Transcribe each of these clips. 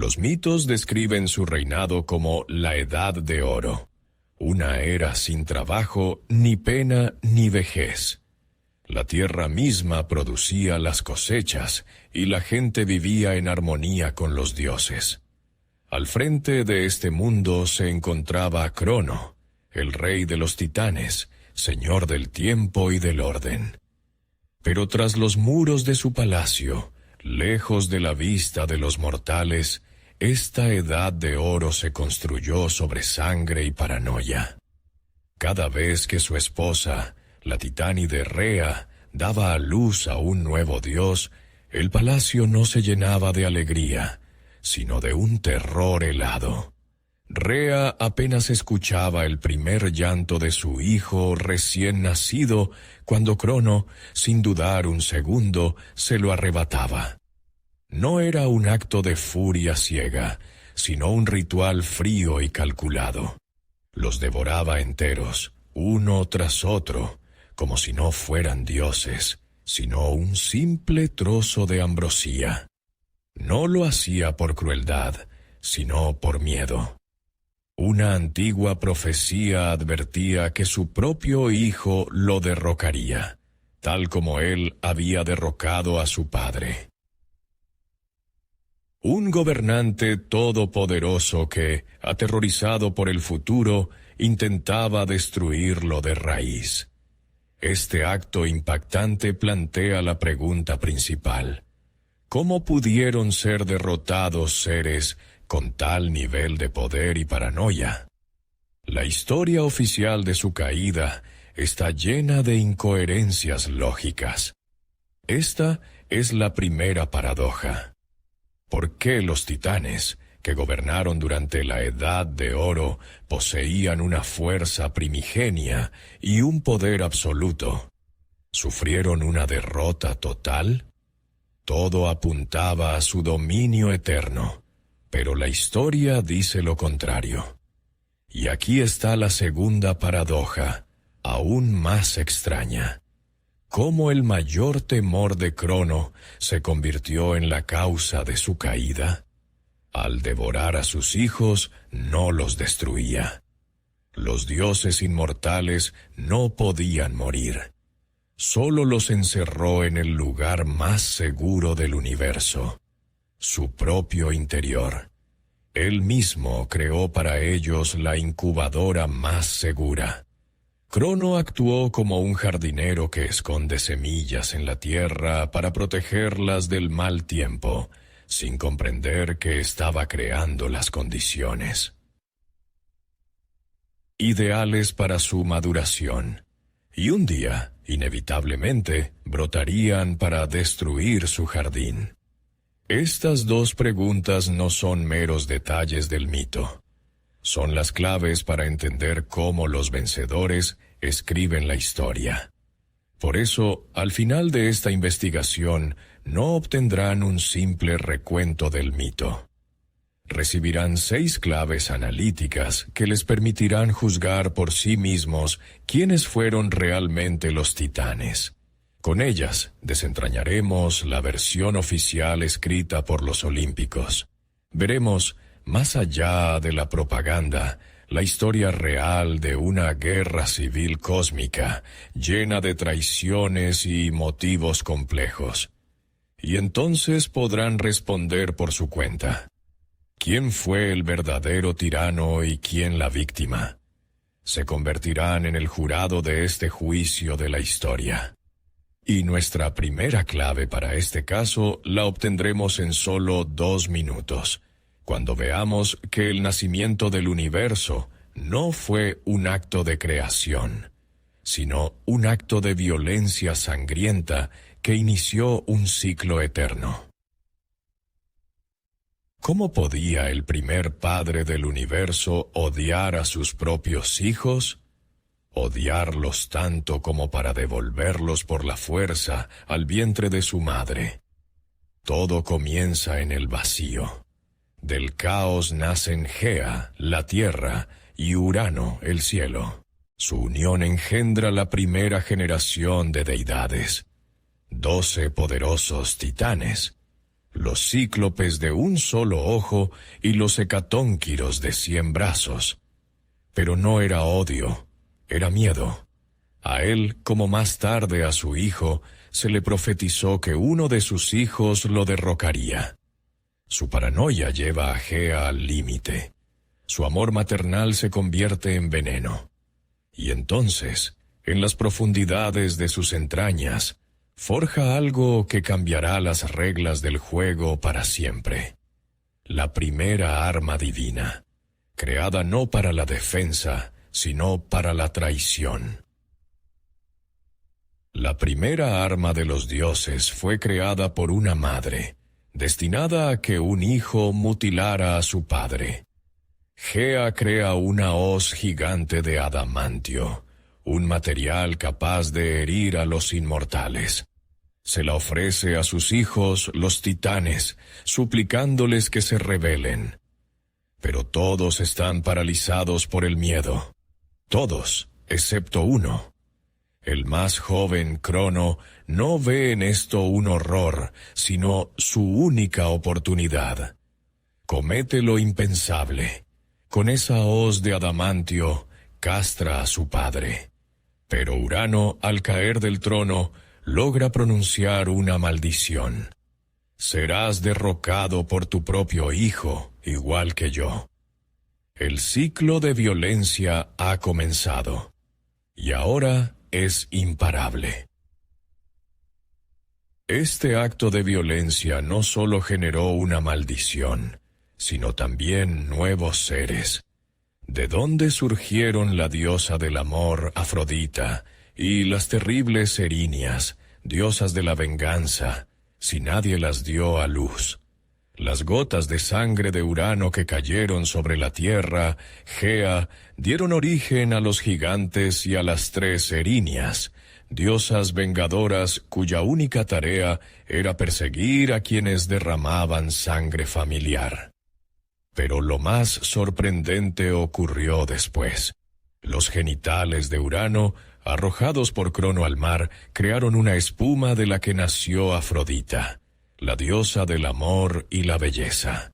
Los mitos describen su reinado como la Edad de Oro, una era sin trabajo, ni pena, ni vejez. La tierra misma producía las cosechas, y la gente vivía en armonía con los dioses. Al frente de este mundo se encontraba Crono, el rey de los titanes, señor del tiempo y del orden. Pero tras los muros de su palacio, lejos de la vista de los mortales, esta Edad de Oro se construyó sobre sangre y paranoia. Cada vez que su esposa, la titánide Rea, daba a luz a un nuevo dios, el palacio no se llenaba de alegría, sino de un terror helado. Rea apenas escuchaba el primer llanto de su hijo recién nacido, cuando Crono, sin dudar un segundo, se lo arrebataba. No era un acto de furia ciega, sino un ritual frío y calculado. Los devoraba enteros, uno tras otro, como si no fueran dioses, sino un simple trozo de ambrosía. No lo hacía por crueldad, sino por miedo. Una antigua profecía advertía que su propio hijo lo derrocaría, tal como él había derrocado a su padre. Un gobernante todopoderoso que, aterrorizado por el futuro, intentaba destruirlo de raíz. Este acto impactante plantea la pregunta principal: ¿cómo pudieron ser derrotados seres con tal nivel de poder y paranoia? La historia oficial de su caída está llena de incoherencias lógicas. Esta es la primera paradoja. ¿Por qué los titanes, que gobernaron durante la Edad de Oro, poseían una fuerza primigenia y un poder absoluto, sufrieron una derrota total? Todo apuntaba a su dominio eterno, pero la historia dice lo contrario. Y aquí está la segunda paradoja, aún más extraña. ¿Cómo el mayor temor de Crono se convirtió en la causa de su caída? Al devorar a sus hijos, no los destruía. Los dioses inmortales no podían morir. Solo los encerró en el lugar más seguro del universo, su propio interior. Él mismo creó para ellos la incubadora más segura. Crono actuó como un jardinero que esconde semillas en la tierra para protegerlas del mal tiempo, sin comprender que estaba creando las condiciones ideales para su maduración. Y un día, inevitablemente, brotarían para destruir su jardín. Estas dos preguntas no son meros detalles del mito. Son las claves para entender cómo los vencedores escriben la historia. Por eso, al final de esta investigación, no obtendrán un simple recuento del mito. Recibirán 6 claves analíticas que les permitirán juzgar por sí mismos quiénes fueron realmente los titanes. Con ellas, desentrañaremos la versión oficial escrita por los olímpicos. Veremos, más allá de la propaganda, la historia real de una guerra civil cósmica, llena de traiciones y motivos complejos. Y entonces podrán responder por su cuenta. ¿Quién fue el verdadero tirano y quién la víctima? Se convertirán en el jurado de este juicio de la historia. Y nuestra primera clave para este caso la obtendremos en solo 2 minutos, cuando veamos que el nacimiento del universo no fue un acto de creación, sino un acto de violencia sangrienta que inició un ciclo eterno. ¿Cómo podía el primer padre del universo odiar a sus propios hijos? Odiarlos tanto como para devolverlos por la fuerza al vientre de su madre. Todo comienza en el vacío. Del caos nacen Gea, la tierra, y Urano, el cielo. Su unión engendra la primera generación de deidades. 12 poderosos titanes. los cíclopes de un solo ojo y los hecatónquiros de 100 brazos. Pero no era odio, era miedo. A él, como más tarde a su hijo, se le profetizó que uno de sus hijos lo derrocaría. Su paranoia lleva a Gea al límite. Su amor maternal se convierte en veneno. Y entonces, en las profundidades de sus entrañas, forja algo que cambiará las reglas del juego para siempre. La primera arma divina, creada no para la defensa, sino para la traición. La primera arma de los dioses fue creada por una madre, destinada a que un hijo mutilara a su padre. Gea crea una hoz gigante de adamantio, un material capaz de herir a los inmortales. Se la ofrece a sus hijos, los titanes, suplicándoles que se rebelen. Pero todos están paralizados por el miedo. Todos, excepto uno. El más joven, Crono, no ve en esto un horror, sino su única oportunidad. Comete lo impensable. Con esa hoz de adamantio, castra a su padre. Pero Urano, al caer del trono, logra pronunciar una maldición. Serás derrocado por tu propio hijo, igual que yo. El ciclo de violencia ha comenzado. Y ahora es imparable. Este acto de violencia no solo generó una maldición, sino también nuevos seres. ¿De dónde surgieron la diosa del amor, Afrodita, y las terribles Erinias, diosas de la venganza, si nadie las dio a luz? Las gotas de sangre de Urano que cayeron sobre la tierra, Gea, dieron origen a los gigantes y a las 3 Erinias, diosas vengadoras cuya única tarea era perseguir a quienes derramaban sangre familiar. Pero lo más sorprendente ocurrió después. Los genitales de Urano, arrojados por Crono al mar, crearon una espuma de la que nació Afrodita, la diosa del amor y la belleza.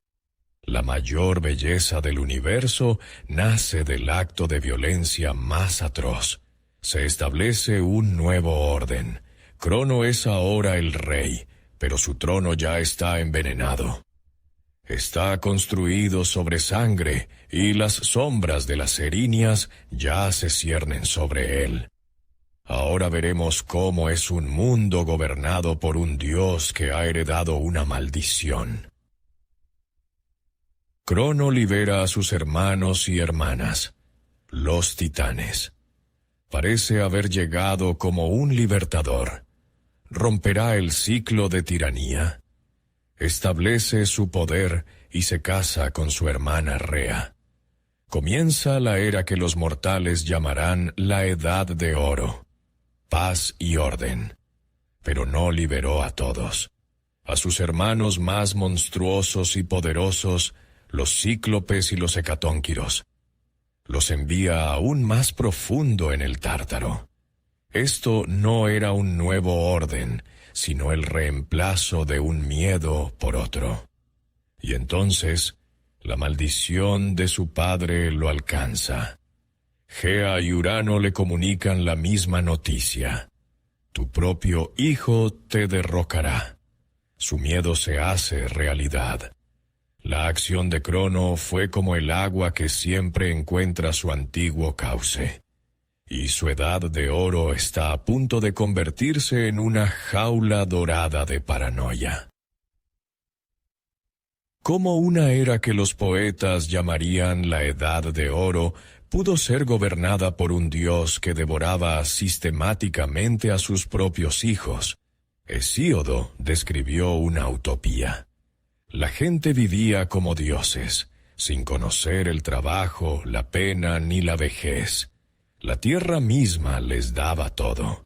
La mayor belleza del universo nace del acto de violencia más atroz. Se establece un nuevo orden. Crono es ahora el rey, pero su trono ya está envenenado. Está construido sobre sangre, y las sombras de las Erinias ya se ciernen sobre él. Ahora veremos cómo es un mundo gobernado por un dios que ha heredado una maldición. Crono libera a sus hermanos y hermanas, los titanes. Parece haber llegado como un libertador. Romperá el ciclo de tiranía. Establece su poder y se casa con su hermana Rea. Comienza la era que los mortales llamarán la Edad de Oro. Paz y orden. Pero no liberó a todos. A sus hermanos más monstruosos y poderosos, los cíclopes y los hecatónquiros. Los envía aún más profundo en el Tártaro. Esto no era un nuevo orden, sino el reemplazo de un miedo por otro. Y entonces, la maldición de su padre lo alcanza. Gea y Urano le comunican la misma noticia. Tu propio hijo te derrocará. Su miedo se hace realidad. La acción de Crono fue como el agua que siempre encuentra su antiguo cauce. Y su edad de oro está a punto de convertirse en una jaula dorada de paranoia. ¿Cómo una era que los poetas llamarían la Edad de Oro pudo ser gobernada por un dios que devoraba sistemáticamente a sus propios hijos? Hesíodo describió una utopía. La gente vivía como dioses, sin conocer el trabajo, la pena ni la vejez. La tierra misma les daba todo.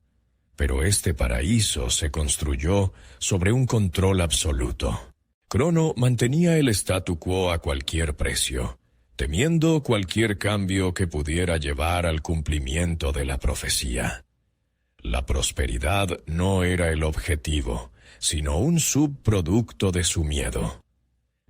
Pero este paraíso se construyó sobre un control absoluto. Crono mantenía el statu quo a cualquier precio, temiendo cualquier cambio que pudiera llevar al cumplimiento de la profecía. La prosperidad no era el objetivo, sino un subproducto de su miedo.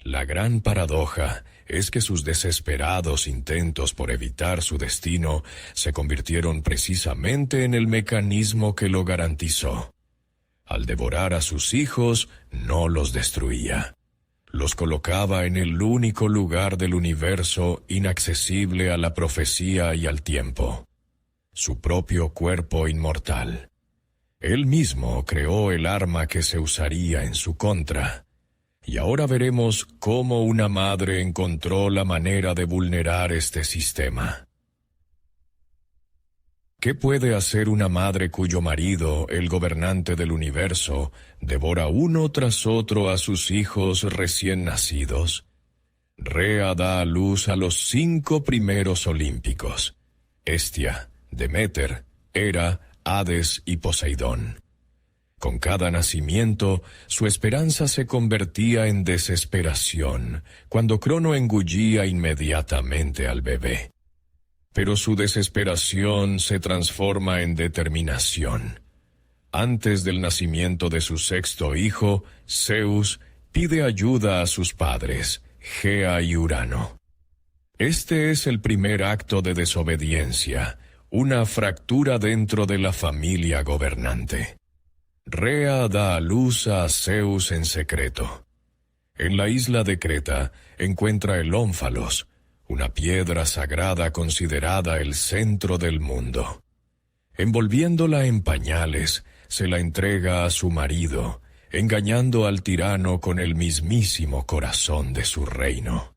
La gran paradoja es que sus desesperados intentos por evitar su destino se convirtieron precisamente en el mecanismo que lo garantizó. Al devorar a sus hijos, no los destruía. Los colocaba en el único lugar del universo inaccesible a la profecía y al tiempo: su propio cuerpo inmortal. Él mismo creó el arma que se usaría en su contra. Y ahora veremos cómo una madre encontró la manera de vulnerar este sistema. ¿Qué puede hacer una madre cuyo marido, el gobernante del universo, devora uno tras otro a sus hijos recién nacidos? Rea da a luz a los 5 primeros olímpicos: Hestia, Deméter, Hera, Hades y Poseidón. Con cada nacimiento, su esperanza se convertía en desesperación, cuando Crono engullía inmediatamente al bebé. Pero su desesperación se transforma en determinación. Antes del nacimiento de su 6º hijo, Zeus pide ayuda a sus padres, Gea y Urano. Este es el primer acto de desobediencia, una fractura dentro de la familia gobernante. Rea da a luz a Zeus en secreto. En la isla de Creta encuentra el ónfalos, una piedra sagrada considerada el centro del mundo. Envolviéndola en pañales, se la entrega a su marido, engañando al tirano con el mismísimo corazón de su reino.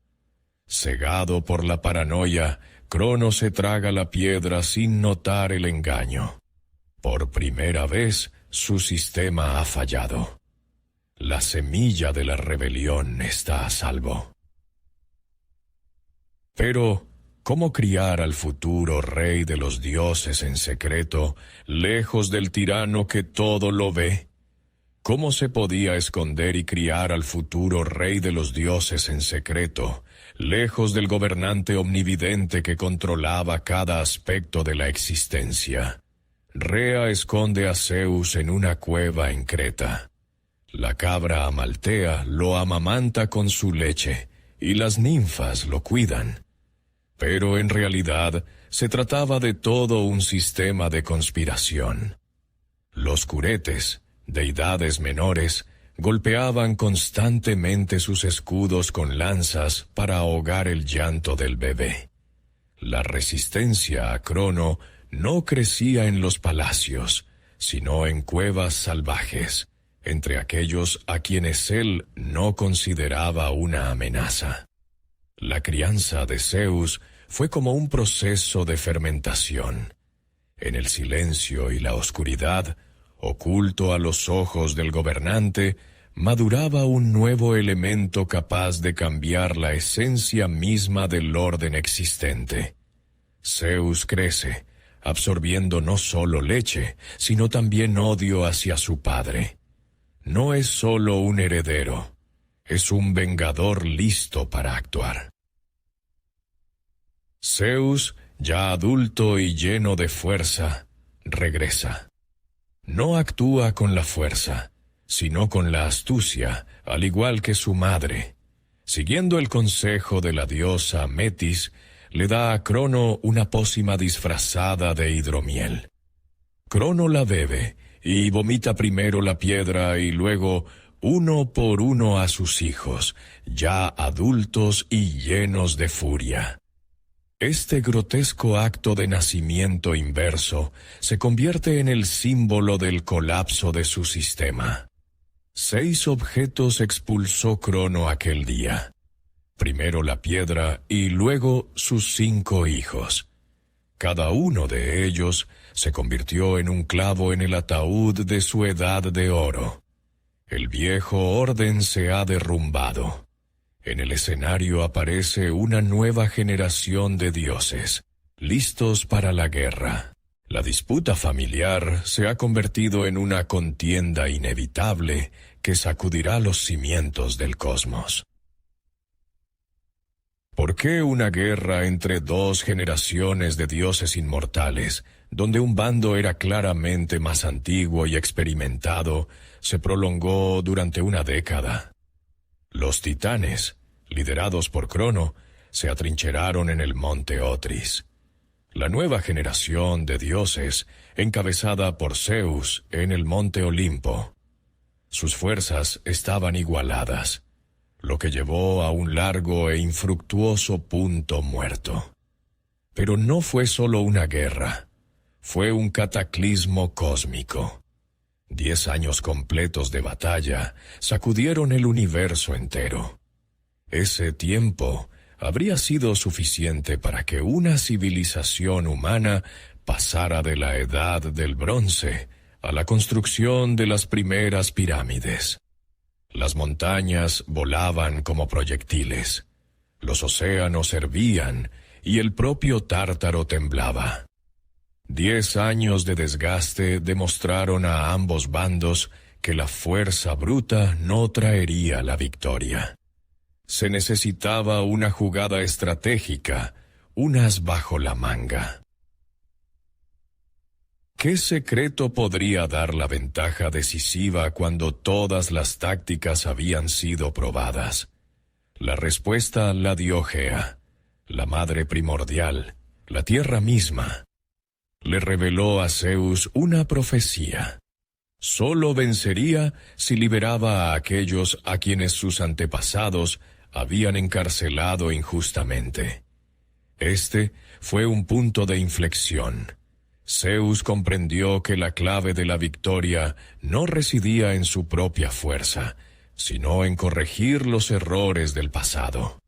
Cegado por la paranoia, Crono se traga la piedra sin notar el engaño. Por primera vez, su sistema ha fallado. La semilla de la rebelión está a salvo. Pero, ¿cómo criar al futuro rey de los dioses en secreto, lejos del tirano que todo lo ve? ¿Cómo se podía esconder y criar al futuro rey de los dioses en secreto, lejos del gobernante omnividente que controlaba cada aspecto de la existencia? Rea esconde a Zeus en una cueva en Creta. La cabra Amaltea lo amamanta con su leche, y las ninfas lo cuidan. Pero en realidad se trataba de todo un sistema de conspiración. Los curetes, deidades menores, golpeaban constantemente sus escudos con lanzas para ahogar el llanto del bebé. La resistencia a Crono no crecía en los palacios, sino en cuevas salvajes, entre aquellos a quienes él no consideraba una amenaza. La crianza de Zeus fue como un proceso de fermentación. En el silencio y la oscuridad, oculto a los ojos del gobernante, maduraba un nuevo elemento capaz de cambiar la esencia misma del orden existente. Zeus crece, absorbiendo no solo leche, sino también odio hacia su padre. No es solo un heredero, es un vengador listo para actuar. Zeus, ya adulto y lleno de fuerza, regresa. No actúa con la fuerza, sino con la astucia, al igual que su madre. Siguiendo el consejo de la diosa Metis, le da a Crono una pócima disfrazada de hidromiel. Crono la bebe y vomita primero la piedra y luego, uno por uno, a sus hijos, ya adultos y llenos de furia. Este grotesco acto de nacimiento inverso se convierte en el símbolo del colapso de su sistema. 6 objetos expulsó Crono aquel día. Primero la piedra y luego sus 5 hijos. Cada uno de ellos se convirtió en un clavo en el ataúd de su edad de oro. El viejo orden se ha derrumbado. En el escenario aparece una nueva generación de dioses, listos para la guerra. La disputa familiar se ha convertido en una contienda inevitable que sacudirá los cimientos del cosmos. ¿Por qué una guerra entre dos generaciones de dioses inmortales, donde un bando era claramente más antiguo y experimentado, se prolongó durante una década? Los titanes, liderados por Crono, se atrincheraron en el monte Otris. La nueva generación de dioses, encabezada por Zeus en el monte Olimpo. Sus fuerzas estaban igualadas, lo que llevó a un largo e infructuoso punto muerto. Pero no fue solo una guerra, fue un cataclismo cósmico. 10 años completos de batalla sacudieron el universo entero. Ese tiempo habría sido suficiente para que una civilización humana pasara de la edad del bronce a la construcción de las primeras pirámides. Las montañas volaban como proyectiles, los océanos hervían y el propio Tártaro temblaba. 10 años de desgaste demostraron a ambos bandos que la fuerza bruta no traería la victoria. Se necesitaba una jugada estratégica, un as bajo la manga. ¿Qué secreto podría dar la ventaja decisiva cuando todas las tácticas habían sido probadas? La respuesta la dio Gea, la madre primordial, la tierra misma. Le reveló a Zeus una profecía. Solo vencería si liberaba a aquellos a quienes sus antepasados habían encarcelado injustamente. Este fue un punto de inflexión. Zeus comprendió que la clave de la victoria no residía en su propia fuerza, sino en corregir los errores del pasado.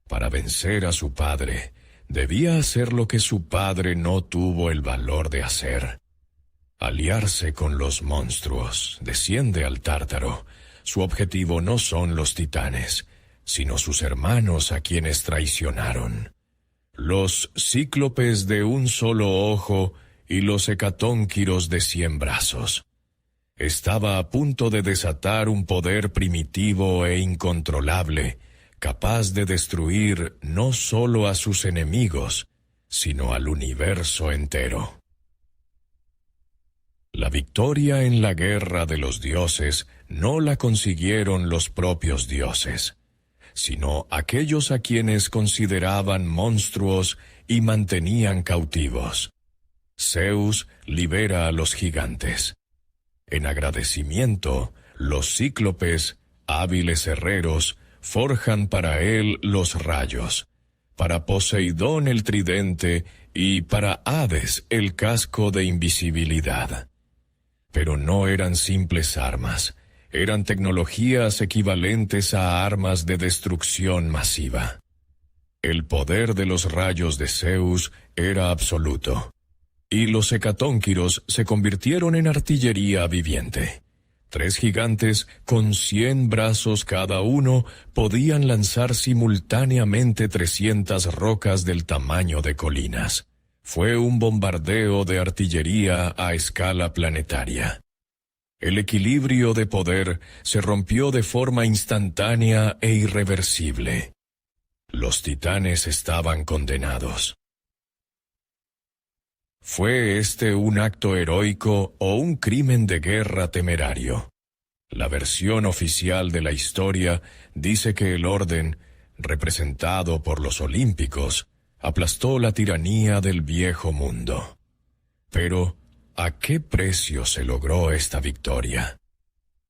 Para vencer a su padre, debía hacer lo que su padre no tuvo el valor de hacer. Aliarse con los monstruos, desciende al Tártaro. Su objetivo no son los titanes, sino sus hermanos a quienes traicionaron. Los cíclopes de un solo ojo y los hecatónquiros de 100 brazos. Estaba a punto de desatar un poder primitivo e incontrolable, capaz de destruir no solo a sus enemigos, sino al universo entero. La victoria en la guerra de los dioses no la consiguieron los propios dioses, sino aquellos a quienes consideraban monstruos y mantenían cautivos. Zeus libera a los gigantes. En agradecimiento, los cíclopes, hábiles herreros, forjan para él los rayos, para Poseidón el tridente y para Hades el casco de invisibilidad. Pero no eran simples armas, eran tecnologías equivalentes a armas de destrucción masiva. El poder de los rayos de Zeus era absoluto, y los hecatónquiros se convirtieron en artillería viviente. 3 gigantes con 100 brazos cada uno podían lanzar simultáneamente 300 rocas del tamaño de colinas. Fue un bombardeo de artillería a escala planetaria. El equilibrio de poder se rompió de forma instantánea e irreversible. Los titanes estaban condenados. ¿Fue este un acto heroico o un crimen de guerra temerario? La versión oficial de la historia dice que el orden, representado por los olímpicos, aplastó la tiranía del viejo mundo. Pero, ¿a qué precio se logró esta victoria?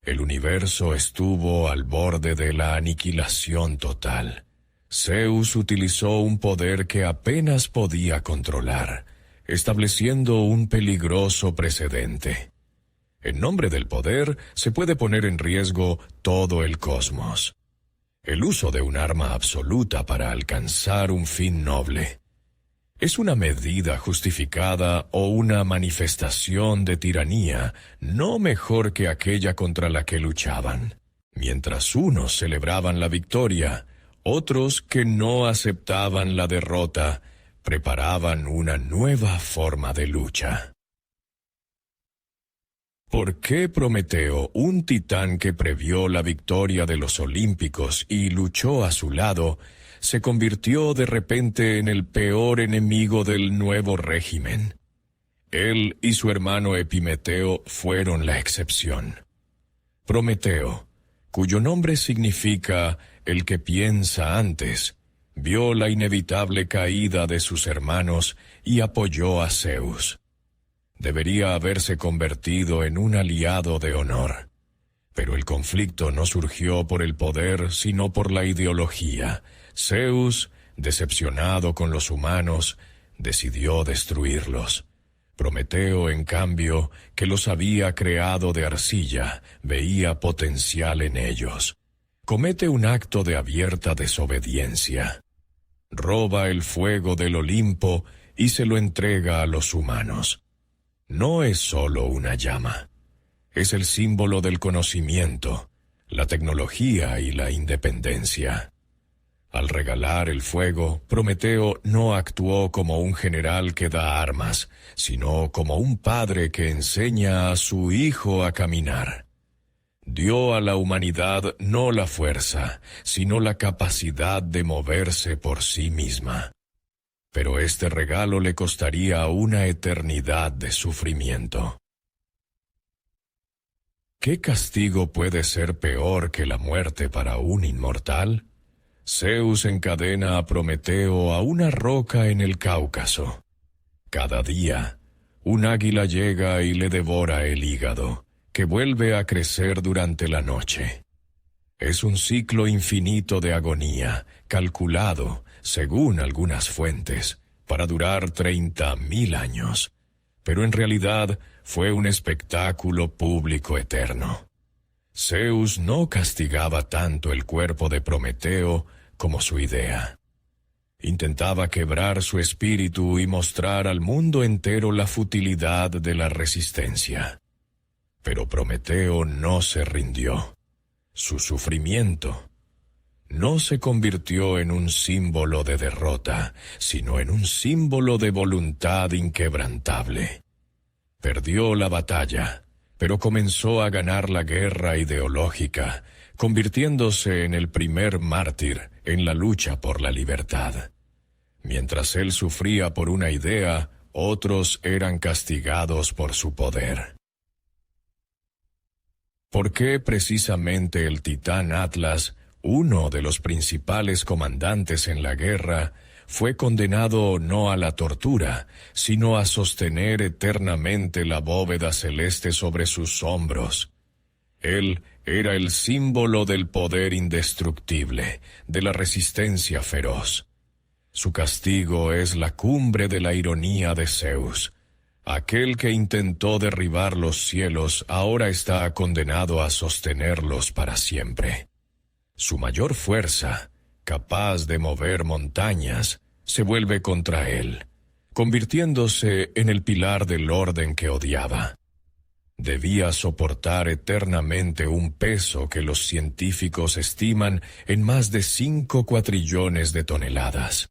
El universo estuvo al borde de la aniquilación total. Zeus utilizó un poder que apenas podía controlar, estableciendo un peligroso precedente. En nombre del poder se puede poner en riesgo todo el cosmos. El uso de un arma absoluta para alcanzar un fin noble. ¿Es una medida justificada o una manifestación de tiranía no mejor que aquella contra la que luchaban? Mientras unos celebraban la victoria, otros que no aceptaban la derrota preparaban una nueva forma de lucha. ¿Por qué Prometeo, un titán que previó la victoria de los olímpicos y luchó a su lado, se convirtió de repente en el peor enemigo del nuevo régimen. Él y su hermano Epimeteo fueron la excepción. Prometeo, cuyo nombre significa el que piensa antes, vio la inevitable caída de sus hermanos y apoyó a Zeus. Debería haberse convertido en un aliado de honor. Pero el conflicto no surgió por el poder, sino por la ideología. Zeus, decepcionado con los humanos, decidió destruirlos. Prometeo, en cambio, que los había creado de arcilla, veía potencial en ellos. Comete un acto de abierta desobediencia. Roba el fuego del Olimpo y se lo entrega a los humanos. No es solo una llama. Es el símbolo del conocimiento, la tecnología y la independencia. Al regalar el fuego, Prometeo no actuó como un general que da armas, sino como un padre que enseña a su hijo a caminar. Dio a la humanidad no la fuerza, sino la capacidad de moverse por sí misma. Pero este regalo le costaría una eternidad de sufrimiento. ¿Qué castigo puede ser peor que la muerte para un inmortal? Zeus encadena a Prometeo a una roca en el Cáucaso. Cada día, un águila llega y le devora el hígado, que vuelve a crecer durante la noche. Es un ciclo infinito de agonía, calculado, según algunas fuentes, para durar 30.000 años. Pero en realidad fue un espectáculo público eterno. Zeus no castigaba tanto el cuerpo de Prometeo como su idea. Intentaba quebrar su espíritu y mostrar al mundo entero la futilidad de la resistencia. Pero Prometeo no se rindió. Su sufrimiento no se convirtió en un símbolo de derrota, sino en un símbolo de voluntad inquebrantable. Perdió la batalla, pero comenzó a ganar la guerra ideológica, convirtiéndose en el primer mártir en la lucha por la libertad. Mientras él sufría por una idea, otros eran castigados por su poder. ¿Por qué precisamente el titán Atlas, uno de los principales comandantes en la guerra, fue condenado no a la tortura, sino a sostener eternamente la bóveda celeste sobre sus hombros? Él era el símbolo del poder indestructible, de la resistencia feroz. Su castigo es la cumbre de la ironía de Zeus. Aquel que intentó derribar los cielos ahora está condenado a sostenerlos para siempre. Su mayor fuerza, capaz de mover montañas, se vuelve contra él, convirtiéndose en el pilar del orden que odiaba. Debía soportar eternamente un peso que los científicos estiman en más de 5 cuatrillones de toneladas.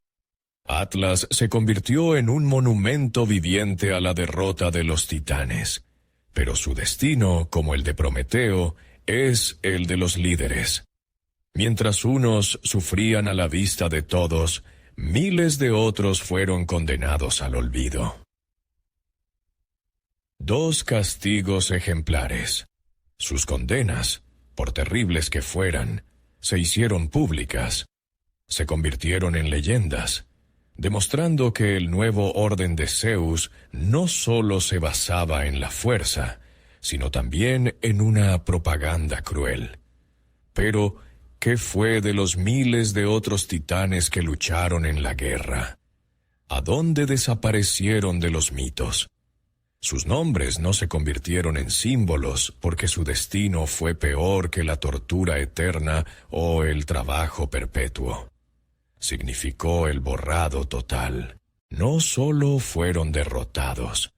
Atlas se convirtió en un monumento viviente a la derrota de los titanes, pero su destino, como el de Prometeo, es el de los líderes. Mientras unos sufrían a la vista de todos, miles de otros fueron condenados al olvido. 2 castigos ejemplares. Sus condenas, por terribles que fueran, se hicieron públicas. Se convirtieron en leyendas, demostrando que el nuevo orden de Zeus no solo se basaba en la fuerza, sino también en una propaganda cruel. Pero, ¿qué fue de los miles de otros titanes que lucharon en la guerra? ¿A dónde desaparecieron de los mitos? Sus nombres no se convirtieron en símbolos porque su destino fue peor que la tortura eterna o el trabajo perpetuo. Significó el borrado total. No solo fueron derrotados,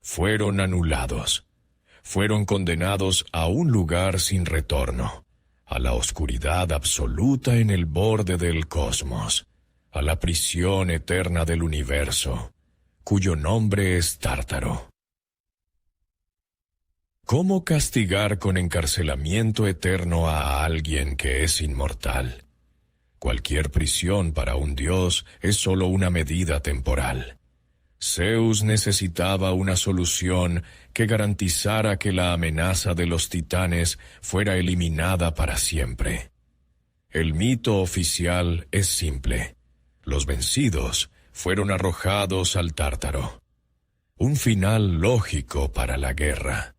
fueron anulados. Fueron condenados a un lugar sin retorno, a la oscuridad absoluta en el borde del cosmos, a la prisión eterna del universo, cuyo nombre es Tártaro. ¿Cómo castigar con encarcelamiento eterno a alguien que es inmortal? Cualquier prisión para un dios es solo una medida temporal. Zeus necesitaba una solución que garantizara que la amenaza de los titanes fuera eliminada para siempre. El mito oficial es simple. Los vencidos fueron arrojados al Tártaro. Un final lógico para la guerra.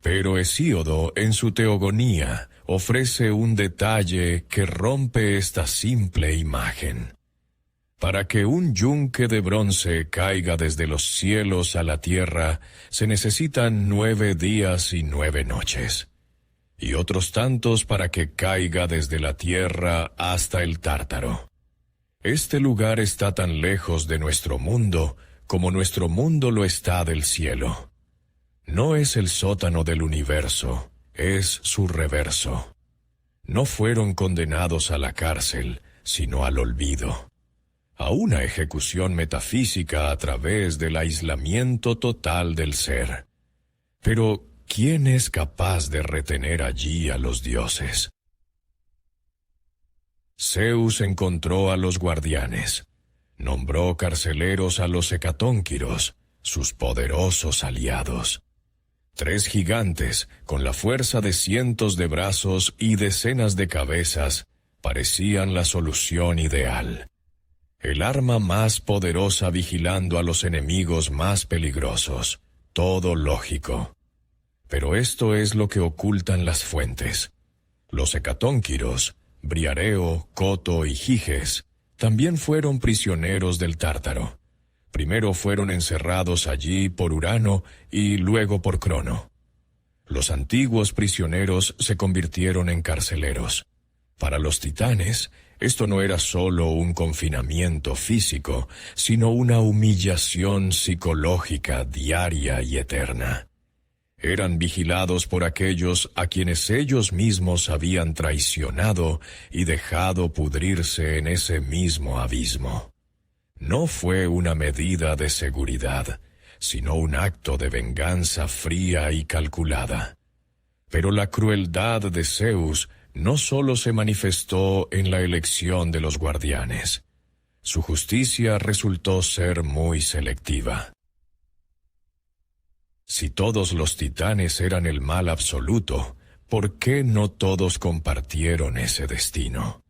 Pero Hesíodo, en su Teogonía, ofrece un detalle que rompe esta simple imagen. Para que un yunque de bronce caiga desde los cielos a la tierra, se necesitan 9 días y 9 noches. Y otros tantos para que caiga desde la tierra hasta el Tártaro. Este lugar está tan lejos de nuestro mundo como nuestro mundo lo está del cielo. No es el sótano del universo, es su reverso. No fueron condenados a la cárcel, sino al olvido. A una ejecución metafísica a través del aislamiento total del ser. Pero, ¿quién es capaz de retener allí a los dioses? Zeus encontró a los guardianes. Nombró carceleros a los hecatónquiros, sus poderosos aliados. 3 gigantes, con la fuerza de cientos de brazos y decenas de cabezas, parecían la solución ideal. El arma más poderosa vigilando a los enemigos más peligrosos. Todo lógico. Pero esto es lo que ocultan las fuentes. Los hecatónquiros, Briareo, Coto y Giges, también fueron prisioneros del Tártaro. Primero fueron encerrados allí por Urano y luego por Crono. Los antiguos prisioneros se convirtieron en carceleros. Para los titanes, esto no era solo un confinamiento físico, sino una humillación psicológica diaria y eterna. Eran vigilados por aquellos a quienes ellos mismos habían traicionado y dejado pudrirse en ese mismo abismo. No fue una medida de seguridad, sino un acto de venganza fría y calculada. Pero la crueldad de Zeus no solo se manifestó en la elección de los guardianes. Su justicia resultó ser muy selectiva. Si todos los titanes eran el mal absoluto, ¿por qué no todos compartieron ese destino?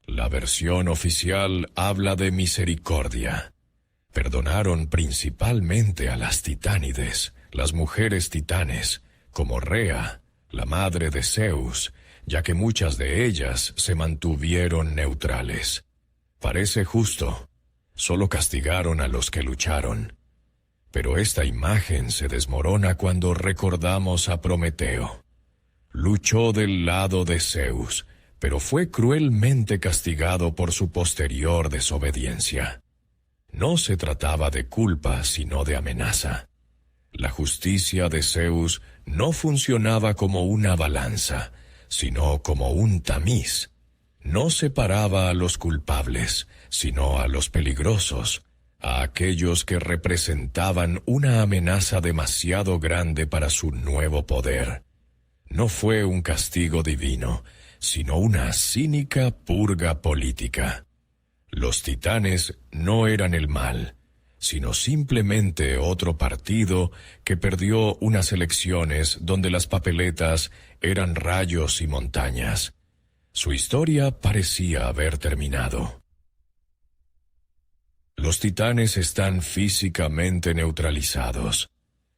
La versión oficial habla de misericordia. Perdonaron principalmente a las titánides, las mujeres titanes, como Rea, la madre de Zeus, ya que muchas de ellas se mantuvieron neutrales. Parece justo, solo castigaron a los que lucharon. Pero esta imagen se desmorona cuando recordamos a Prometeo. Luchó del lado de Zeus, pero fue cruelmente castigado por su posterior desobediencia. No se trataba de culpa, sino de amenaza. La justicia de Zeus no funcionaba como una balanza, sino como un tamiz. No separaba a los culpables, sino a los peligrosos, a aquellos que representaban una amenaza demasiado grande para su nuevo poder. No fue un castigo divino, sino una cínica purga política. Los titanes no eran el mal, sino simplemente otro partido que perdió unas elecciones donde las papeletas eran rayos y montañas. Su historia parecía haber terminado. Los titanes están físicamente neutralizados.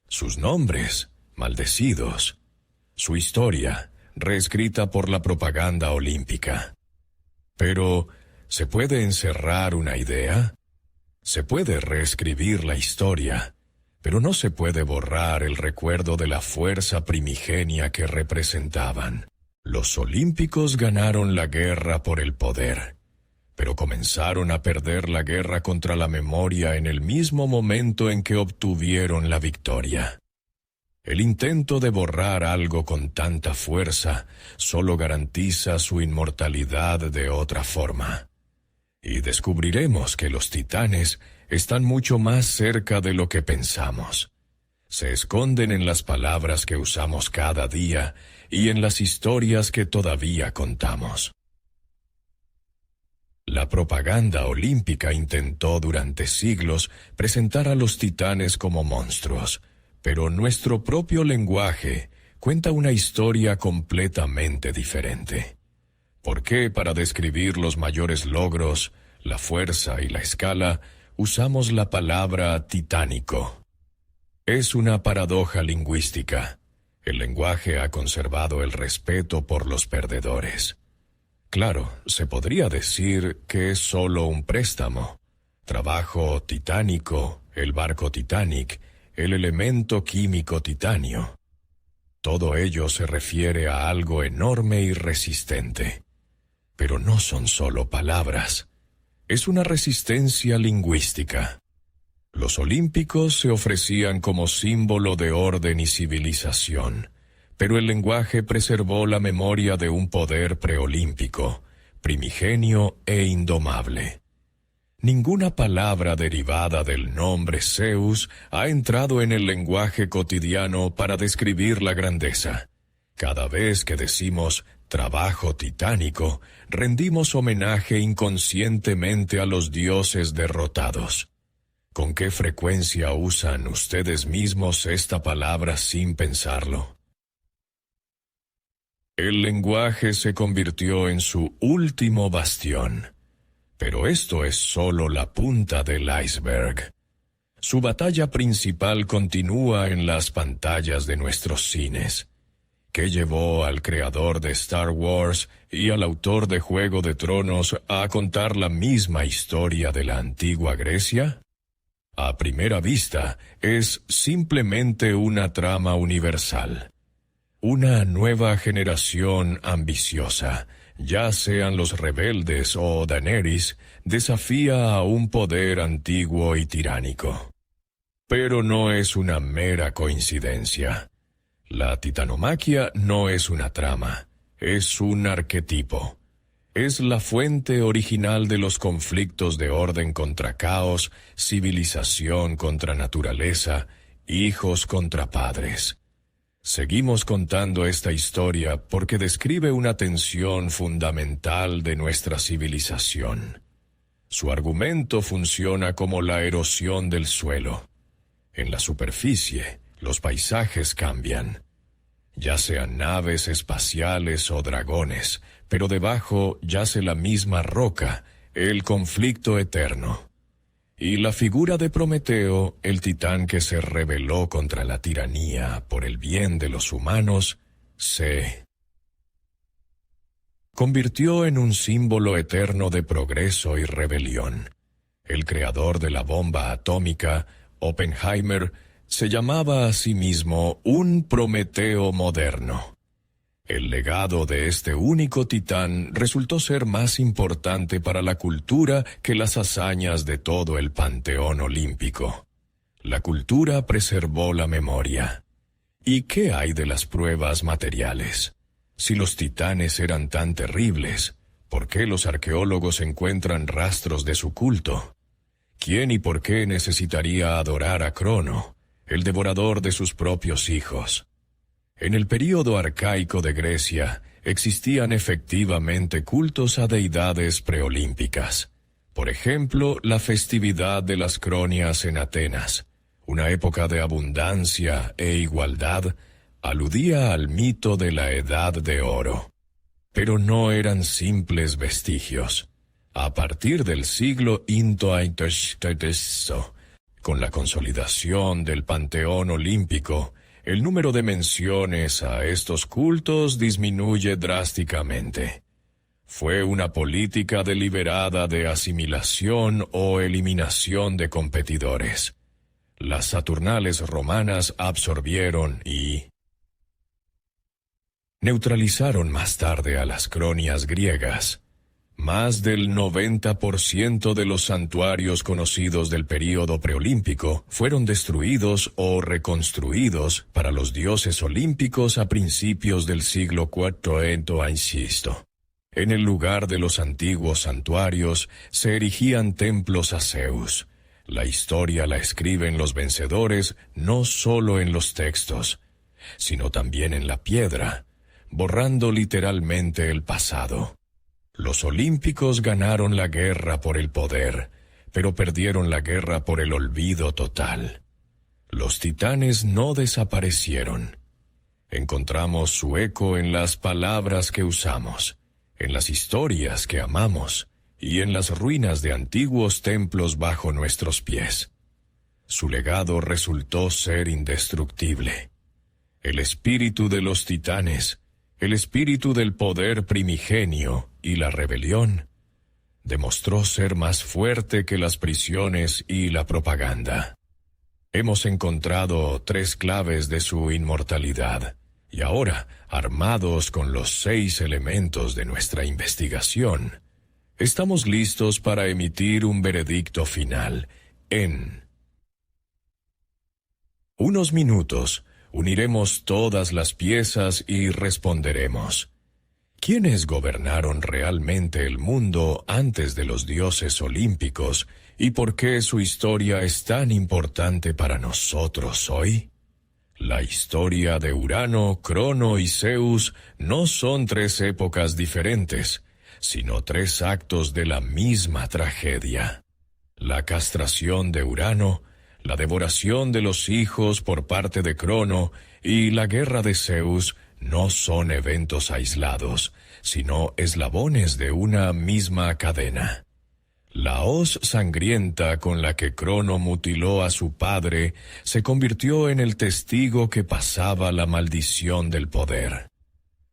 Sus nombres, maldecidos. Su historia, reescrita por la propaganda olímpica. Pero, ¿se puede encerrar una idea? Se puede reescribir la historia, pero no se puede borrar el recuerdo de la fuerza primigenia que representaban. Los olímpicos ganaron la guerra por el poder, pero comenzaron a perder la guerra contra la memoria en el mismo momento en que obtuvieron la victoria. El intento de borrar algo con tanta fuerza solo garantiza su inmortalidad de otra forma. Y descubriremos que los titanes están mucho más cerca de lo que pensamos. Se esconden en las palabras que usamos cada día y en las historias que todavía contamos. La propaganda olímpica intentó durante siglos presentar a los titanes como monstruos, pero nuestro propio lenguaje cuenta una historia completamente diferente. ¿Por qué para describir los mayores logros, la fuerza y la escala, usamos la palabra titánico? Es una paradoja lingüística. El lenguaje ha conservado el respeto por los perdedores. Claro, se podría decir que es solo un préstamo. Trabajo titánico, el barco Titanic, el elemento químico titanio. Todo ello se refiere a algo enorme y resistente. Pero no son solo palabras. Es una resistencia lingüística. Los olímpicos se ofrecían como símbolo de orden y civilización, pero el lenguaje preservó la memoria de un poder preolímpico, primigenio e indomable. Ninguna palabra derivada del nombre Zeus ha entrado en el lenguaje cotidiano para describir la grandeza. Cada vez que decimos trabajo titánico, rendimos homenaje inconscientemente a los dioses derrotados. ¿Con qué frecuencia usan ustedes mismos esta palabra sin pensarlo? El lenguaje se convirtió en su último bastión. Pero esto es solo la punta del iceberg. Su batalla principal continúa en las pantallas de nuestros cines. ¿Qué llevó al creador de Star Wars y al autor de Juego de Tronos a contar la misma historia de la antigua Grecia? A primera vista, es simplemente una trama universal. Una nueva generación ambiciosa, ya sean los rebeldes o Daenerys, desafía a un poder antiguo y tiránico. Pero no es una mera coincidencia. La titanomaquia no es una trama, es un arquetipo. Es la fuente original de los conflictos de orden contra caos, civilización contra naturaleza, hijos contra padres. Seguimos contando esta historia porque describe una tensión fundamental de nuestra civilización. Su argumento funciona como la erosión del suelo. En la superficie, los paisajes cambian. Ya sean naves espaciales o dragones, pero debajo yace la misma roca, el conflicto eterno. Y la figura de Prometeo, el titán que se rebeló contra la tiranía por el bien de los humanos, se convirtió en un símbolo eterno de progreso y rebelión. El creador de la bomba atómica, Oppenheimer, se llamaba a sí mismo un Prometeo moderno. El legado de este único titán resultó ser más importante para la cultura que las hazañas de todo el panteón olímpico. La cultura preservó la memoria. ¿Y qué hay de las pruebas materiales? Si los titanes eran tan terribles, ¿por qué los arqueólogos encuentran rastros de su culto? ¿Quién y por qué necesitaría adorar a Crono, el devorador de sus propios hijos? En el período arcaico de Grecia existían efectivamente cultos a deidades preolímpicas. Por ejemplo, la festividad de las Cronias en Atenas, una época de abundancia e igualdad, aludía al mito de la Edad de Oro. Pero no eran simples vestigios. A partir del siglo V, con la consolidación del panteón olímpico, el número de menciones a estos cultos disminuye drásticamente. Fue una política deliberada de asimilación o eliminación de competidores. Las Saturnales romanas absorbieron y neutralizaron más tarde a las Cronias griegas. Más del 90% de los santuarios conocidos del período preolímpico fueron destruidos o reconstruidos para los dioses olímpicos a principios del siglo IV. En el lugar de los antiguos santuarios se erigían templos a Zeus. La historia la escriben los vencedores no solo en los textos, sino también en la piedra, borrando literalmente el pasado. Los olímpicos ganaron la guerra por el poder, pero perdieron la guerra por el olvido total. Los titanes no desaparecieron. Encontramos su eco en las palabras que usamos, en las historias que amamos y en las ruinas de antiguos templos bajo nuestros pies. Su legado resultó ser indestructible. El espíritu de los titanes, el espíritu del poder primigenio y la rebelión, demostró ser más fuerte que las prisiones y la propaganda. Hemos encontrado 3 claves de su inmortalidad, y ahora, armados con los 6 elementos de nuestra investigación, estamos listos para emitir un veredicto final. En unos minutos, uniremos todas las piezas y responderemos: ¿quiénes gobernaron realmente el mundo antes de los dioses olímpicos y por qué su historia es tan importante para nosotros hoy? La historia de Urano, Crono y Zeus no son 3 épocas diferentes, sino 3 actos de la misma tragedia. La castración de Urano, la devoración de los hijos por parte de Crono y la guerra de Zeus no son eventos aislados, sino eslabones de una misma cadena. La hoz sangrienta con la que Crono mutiló a su padre se convirtió en el testigo que pasaba la maldición del poder.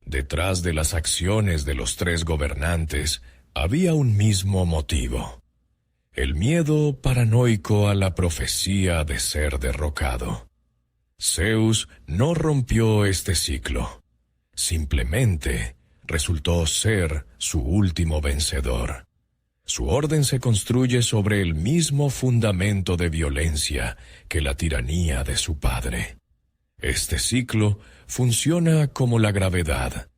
Detrás de las acciones de los 3 gobernantes había un mismo motivo: el miedo paranoico a la profecía de ser derrocado. Zeus no rompió este ciclo. Simplemente resultó ser su último vencedor. Su orden se construye sobre el mismo fundamento de violencia que la tiranía de su padre. Este ciclo funciona como la gravedad.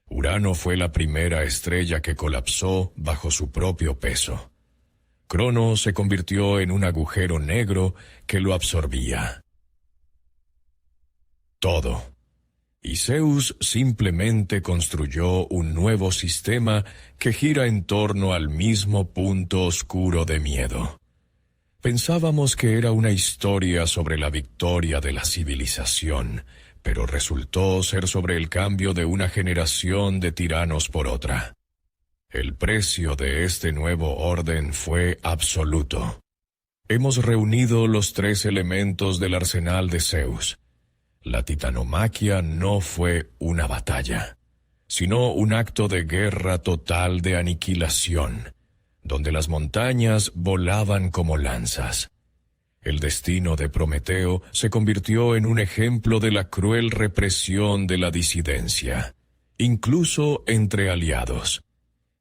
Urano fue la primera estrella que colapsó bajo su propio peso. Crono se convirtió en un agujero negro que lo absorbía todo. Y Zeus simplemente construyó un nuevo sistema que gira en torno al mismo punto oscuro de miedo. Pensábamos que era una historia sobre la victoria de la civilización, pero resultó ser sobre el cambio de una generación de tiranos por otra. El precio de este nuevo orden fue absoluto. Hemos reunido los 3 elementos del arsenal de Zeus. La titanomaquia no fue una batalla, sino un acto de guerra total de aniquilación, donde las montañas volaban como lanzas. El destino de Prometeo se convirtió en un ejemplo de la cruel represión de la disidencia, incluso entre aliados.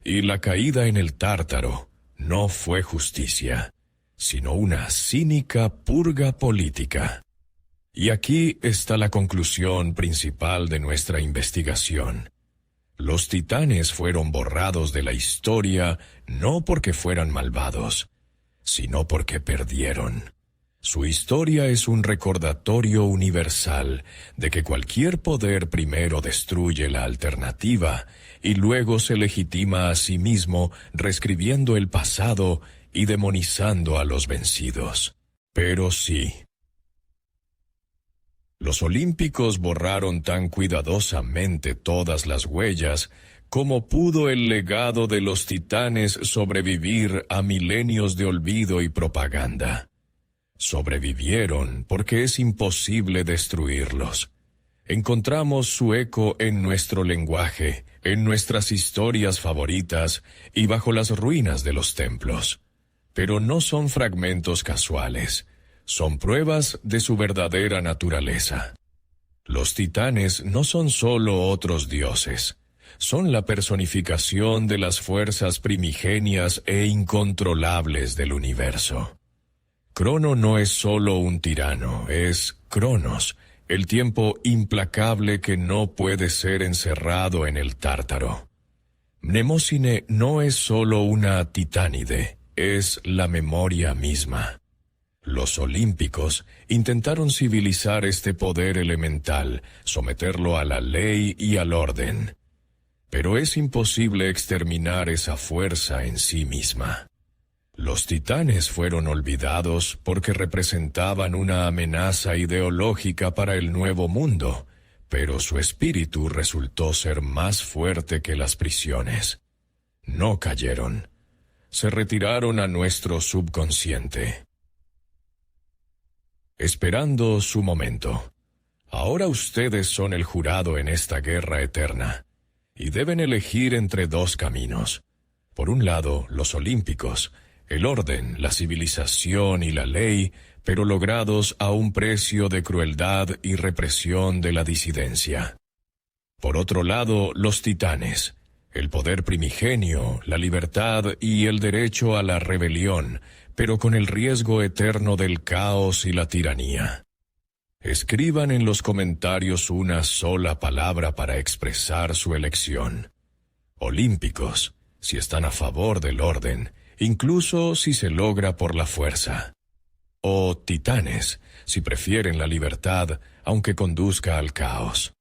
Y la caída en el Tártaro no fue justicia, sino una cínica purga política. Y aquí está la conclusión principal de nuestra investigación. Los titanes fueron borrados de la historia no porque fueran malvados, sino porque perdieron. Su historia es un recordatorio universal de que cualquier poder primero destruye la alternativa y luego se legitima a sí mismo reescribiendo el pasado y demonizando a los vencidos. Pero sí, los olímpicos borraron tan cuidadosamente todas las huellas como pudo el legado de los titanes sobrevivir a milenios de olvido y propaganda. Sobrevivieron porque es imposible destruirlos. Encontramos su eco en nuestro lenguaje, en nuestras historias favoritas y bajo las ruinas de los templos. Pero no son fragmentos casuales. Son pruebas de su verdadera naturaleza. Los titanes no son solo otros dioses, son la personificación de las fuerzas primigenias e incontrolables del universo. Crono no es solo un tirano, es Cronos, el tiempo implacable que no puede ser encerrado en el Tártaro. Mnemósine no es solo una titánide, es la memoria misma. Los olímpicos intentaron civilizar este poder elemental, someterlo a la ley y al orden. Pero es imposible exterminar esa fuerza en sí misma. Los titanes fueron olvidados porque representaban una amenaza ideológica para el nuevo mundo, pero su espíritu resultó ser más fuerte que las prisiones. No cayeron. Se retiraron a nuestro subconsciente. Esperando su momento. Ahora ustedes son el jurado en esta guerra eterna, y deben elegir entre dos caminos. Por un lado, los olímpicos, el orden, la civilización y la ley, pero logrados a un precio de crueldad y represión de la disidencia. Por otro lado, los titanes, el poder primigenio, la libertad y el derecho a la rebelión, pero con el riesgo eterno del caos y la tiranía. Escriban en los comentarios una sola palabra para expresar su elección. Olímpicos, si están a favor del orden, incluso si se logra por la fuerza. O titanes, si prefieren la libertad, aunque conduzca al caos.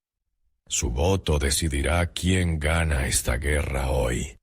Su voto decidirá quién gana esta guerra hoy.